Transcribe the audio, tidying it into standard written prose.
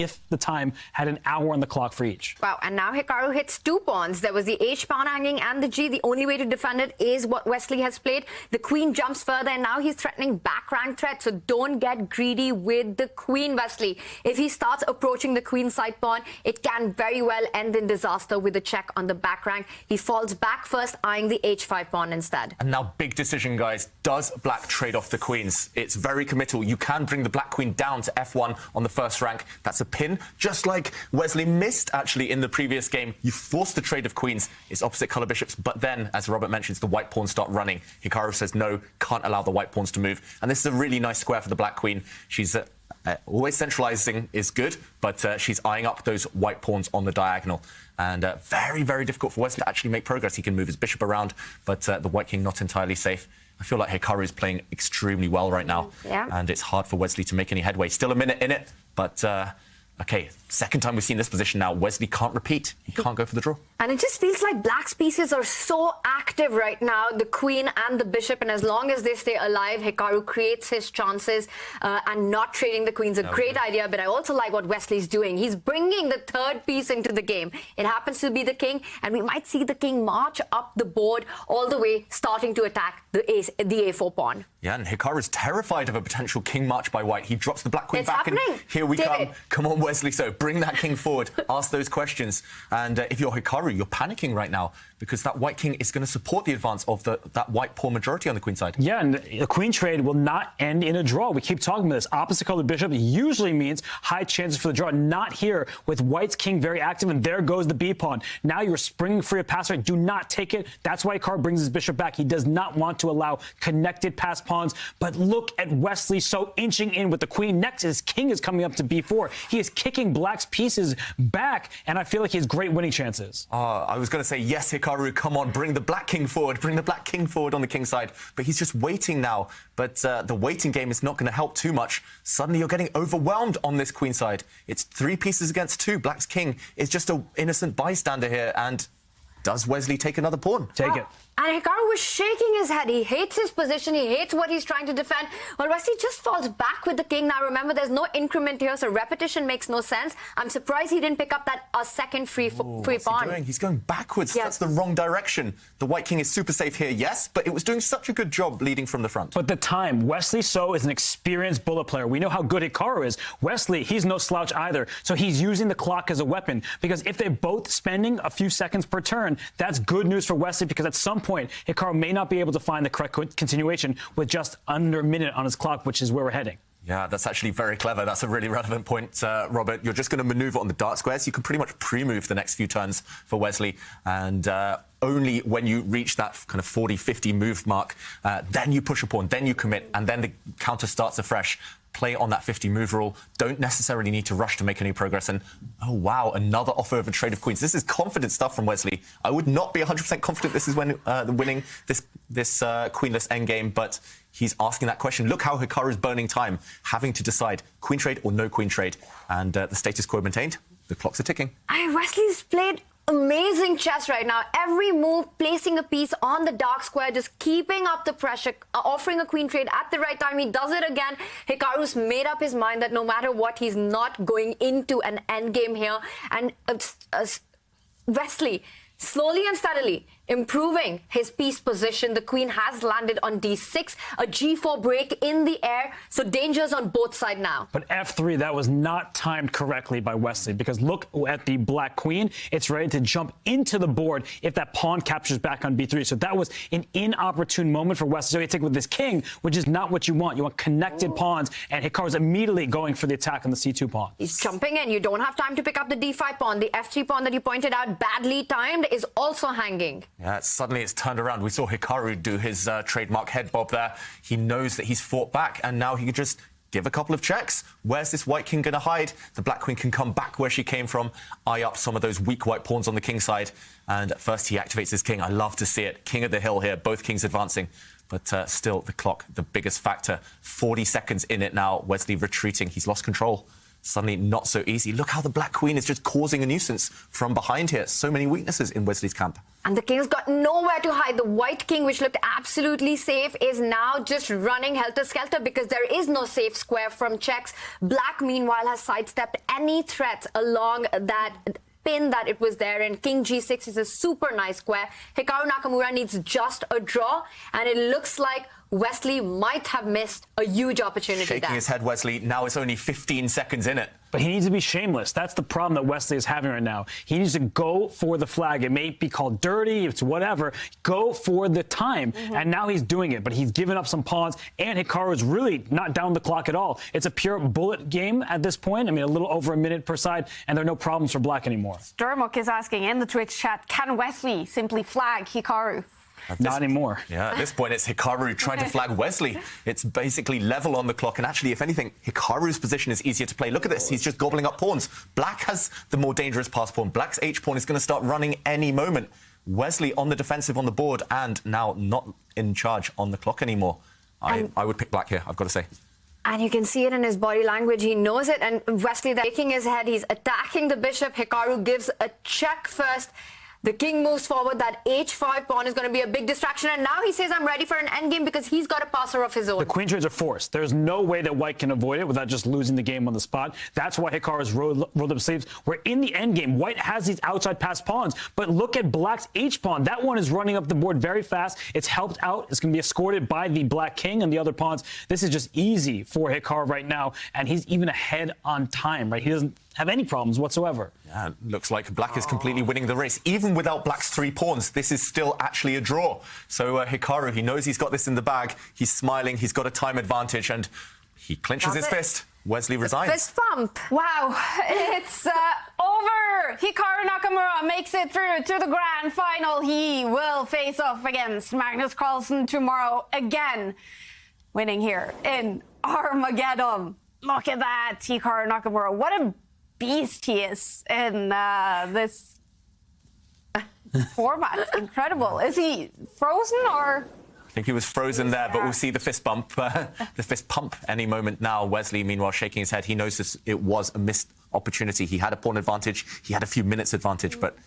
if the time had an hour on the clock for each. Wow, and now Hikaru hits 2 pawns. There was the H pawn hanging and the G. The only way to defend it is what Wesley has played. The queen jumps further, and now he's threatening back rank threat. So don't get greedy with the queen, Wesley. If he starts approaching the queen side pawn, it can very well end in disaster with a check on the back rank. He falls back first, eyeing the H5 pawn instead. And now, big decision, guys. Does black trade off the queens? It's very committal. You can bring the black queen down to F1 on the first rank. That's a pin, just like Wesley missed, actually, in the previous game. You force the trade of queens. It's opposite colour bishops. But then, as Robert mentions, the white pawns start running. Hikaru says, no, can't allow the white pawns to move. And this is a really nice square for the black queen. She's always centralising is good, but she's eyeing up those white pawns on the diagonal. And very, very difficult for Wesley to actually make progress. He can move his bishop around, but the white king not entirely safe. I feel like Hikaru is playing extremely well right now. Yeah. And it's hard for Wesley to make any headway. Still a minute in it, but OK, second time we've seen this position now. Wesley can't repeat. He can't go for the draw. And it just feels like black's pieces are so active right now, the queen and the bishop. And as long as they stay alive, Hikaru creates his chances. And not trading the queen's a great idea. But I also like what Wesley's doing. He's bringing the third piece into the game. It happens to be the king. And we might see the king march up the board all the way, starting to attack the A4 pawn. Yeah, and Hikaru's terrified of a potential king march by white. He drops the black queen back, happening. And here we come. Come on, Wesley. So bring that king forward. Ask those questions. And if you're Hikaru, you're panicking right now because that white king is going to support the advance of that white pawn majority on the queen side. Yeah, and the queen trade will not end in a draw. We keep talking about this. Opposite colored bishop usually means high chances for the draw. Not here with white's king very active, and there goes the b pawn. Now you're springing free of pass right. Do not take it. That's why Hikaru brings his bishop back. He does not want to allow connected pass pawns. But look at Wesley so inching in with the queen. Next, his king is coming up to b4. He is kicking black's pieces back, and I feel like he has great winning chances. I was going to say, yes, Hikaru, come on, bring the black king forward. Bring the black king forward on the king side. But he's just waiting now. But the waiting game is not going to help too much. Suddenly, you're getting overwhelmed on this queen side. It's 3 pieces against 2. Black's king is just an innocent bystander here. And does Wesley take another pawn? Take it. And Hikaru was shaking his head. He hates his position. He hates what he's trying to defend. Well, Wesley just falls back with the king. Now, remember, there's no increment here, so repetition makes no sense. I'm surprised he didn't pick up that second free pawn. What's he doing? He's going backwards. Yes. That's the wrong direction. The white king is super safe here, yes, but it was doing such a good job leading from the front. But the time, Wesley So is an experienced bullet player. We know how good Hikaru is. Wesley, he's no slouch either. So he's using the clock as a weapon, because if they're both spending a few seconds per turn, that's good news for Wesley, because at some point, Hikaru may not be able to find the correct continuation with just under a minute on his clock, which is where we're heading. Yeah, that's actually very clever. That's a really relevant point, Robert. You're just going to maneuver on the dark squares. You can pretty much pre-move the next few turns for Wesley. And only when you reach that kind of 40, 50 move mark, then you push a pawn, then you commit, and then the counter starts afresh. Play on that 50 move rule. Don't necessarily need to rush to make any progress. And, oh, wow, another offer of a trade of queens. This is confident stuff from Wesley. I would not be 100% confident this is when winning this queenless endgame, but he's asking that question. Look how Hikaru's burning time, having to decide queen trade or no queen trade. And the status quo maintained. The clocks are ticking. Wesley's played amazing chess right now. Every move, placing a piece on the dark square, just keeping up the pressure, offering a queen trade at the right time. He does it again. Hikaru's made up his mind that no matter what, he's not going into an endgame here. And Wesley, slowly and steadily, improving his piece position. The queen has landed on d6, a g4 break in the air, so dangers on both sides now. But f3, that was not timed correctly by Wesley, because look at the black queen. It's ready to jump into the board if that pawn captures back on b3. So that was an inopportune moment for Wesley. So he take with this king, which is not what you want. You want connected pawns, and Hikaru's immediately going for the attack on the c2 pawn. He's jumping in. You don't have time to pick up the d5 pawn. The f3 pawn that you pointed out, badly timed, is also hanging. Yeah, suddenly it's turned around. We saw Hikaru do his trademark head bob there. He knows that he's fought back, and now he can just give a couple of checks. Where's this white king going to hide? The black queen can come back where she came from, eye up some of those weak white pawns on the king side. And first he activates his king. I love to see it. King of the hill here, both kings advancing. But still, the clock, the biggest factor. 40 seconds in it now. Wesley retreating. He's lost control. suddenly not so easy. Look how the Black Queen is just causing a nuisance from behind here. So many weaknesses in Wesley's camp. And the king's got nowhere to hide. The white king, which looked absolutely safe, is now just running helter-skelter because there is no safe square from checks. Black, meanwhile, has sidestepped any threats along that pin that it was there in. King G6 is a super nice square. Hikaru Nakamura needs just a draw, and it looks like Wesley might have missed a huge opportunity there. Shaking his head, Wesley. Now it's only 15 seconds in it. But he needs to be shameless. That's the problem that Wesley is having right now. He needs to go for the flag. It may be called dirty, it's whatever. Go for the time. And now he's doing it, but he's given up some pawns, and Hikaru is really not down the clock at all. It's a pure bullet game at this point. I mean, a little over a minute per side, and there are no problems for Black anymore. Sturmuk is asking in the Twitch chat, can Wesley simply flag Hikaru? Not anymore. Yeah, at this point, it's Hikaru trying to flag Wesley. It's basically level on the clock. And actually, if anything, Hikaru's position is easier to play. Look at this. He's just gobbling up pawns. Black has the more dangerous pass pawn. Black's H pawn is going to start running any moment. Wesley on the defensive on the board and now not in charge on the clock anymore. I would pick Black here, I've got to say. And you can see it in his body language. He knows it. And Wesley, they're shaking his head. He's attacking the bishop. Hikaru gives a check first. The king moves forward. That h5 pawn is going to be a big distraction. And now he says, I'm ready for an endgame because he's got a passer of his own. The queen trades are forced. There's no way that White can avoid it without just losing the game on the spot. That's why Hikaru's rolled up sleeves. We're in the endgame. White has these outside pass pawns, but look at Black's H pawn. That one is running up the board very fast. It's helped out. It's going to be escorted by the Black king and the other pawns. This is just easy for Hikaru right now, and he's even ahead on time, right? He doesn't have any problems whatsoever. Yeah, looks like Black is completely winning the race. Even without Black's 3 pawns, this is still actually a draw. So Hikaru, he knows he's got this in the bag. He's smiling. He's got a time advantage, and he clenches his fist. Wesley resigns. Fist bump. Wow, it's over. Hikaru Nakamura makes it through to the grand final. He will face off against Magnus Carlsen tomorrow again, winning here in Armageddon. Look at that, Hikaru Nakamura. What a beast he is in this format. Incredible. Is he frozen or? I think he was frozen there, but we'll see the fist bump, the fist pump any moment now. Wesley, meanwhile, shaking his head. He knows it was a missed opportunity. He had a pawn advantage. He had a few minutes advantage, but